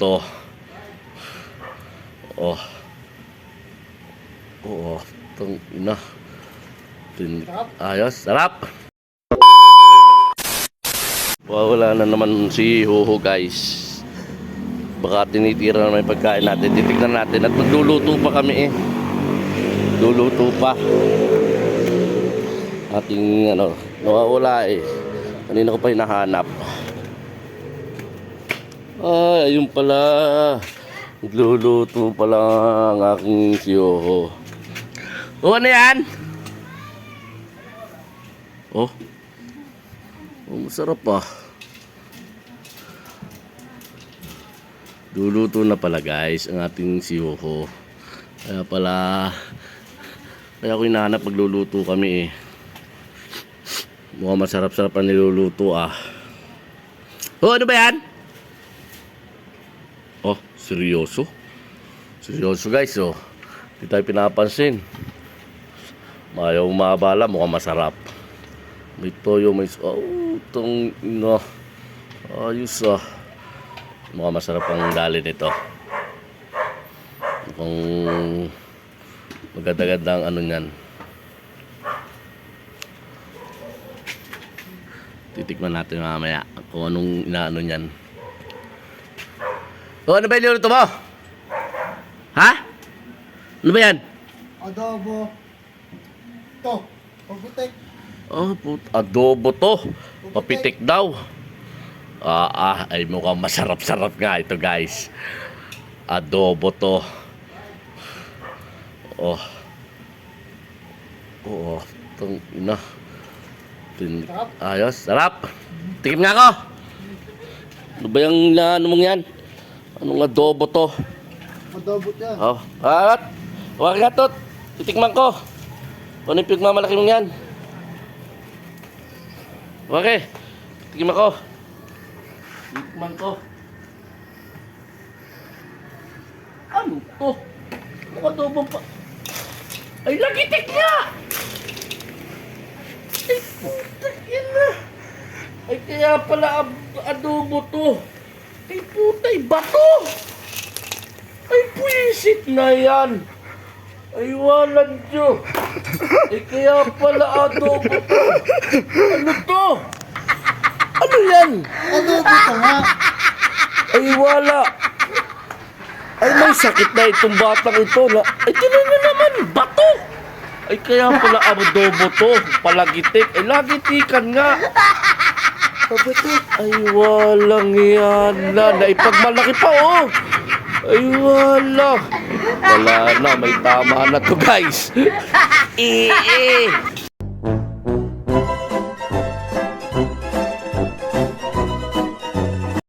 to. Oh. Oo. Itong ina. Ayos. Sarap. Wala na naman si Hoho guys. Baka tinitira na may pagkain natin. Titignan natin. At magluluto pa kami eh. Luluto pa. Ating ano. Nawawala eh. Kanina ko pa hinahanap. Ay, ayun pala. Nagluluto pala ang aking si Hoho. Oh, ano yan? Oh. Oh, masarap ah. Luluto na pala guys ang ating si Hoho. Kaya pala kaya ko hinahanap magluluto kami eh. Mukhang masarap-sarap ang niluluto ah. Oh, ano ba yan? Oh, seryoso? Seryoso guys oh. Hindi tayo pinapansin. Ayaw umabala, mukhang masarap. May toyo, may... Oh, itong... No. Ayos ah. Mukhang masarap ang dali nito. Mukhang... maganda-ganda ang ano nyan. Titikman natin mamaya kung anong inaano nyan. Oh, ano ba yung niluto mo? Ha? Ano ba yan? Adobo. To, paputik. Oh, adobo to. Papitik daw. Ay mukhang masarap-sarap nga ito guys. Adobo to. Oh. Oo. Itong ina. Ayos. Sarap. Tikim nga ako. Ano ba yung ano mong yan? Anong adobo to? Adobo yan. Oh. At. Huwag nga to. Titikman ko. Ano yung pigmamalaki mong yan? Okay. Tikim ako. Tikman ko. Ano to? Ano adobo pa? Ay, lagitik niya! Ay, putak yan na. Ay, kaya pala adobo to. Ay, putay, bato! Ay, puwisit na yan. Ay, walang Diyo. Ay, kaya pala adobo to. Ano to? Ano yan? Adobo to nga. Ay, wala. Ay, may sakit na itong batang ito. Ay, tinan nyo naman, bato. Ay, kaya pala adobo to. Palagitik. Ay, lagitikan nga. Pabitik. Ay, walang yan na. Naipagmalaki pa, oh. Ay, wala. Wala na. May tama na to, guys.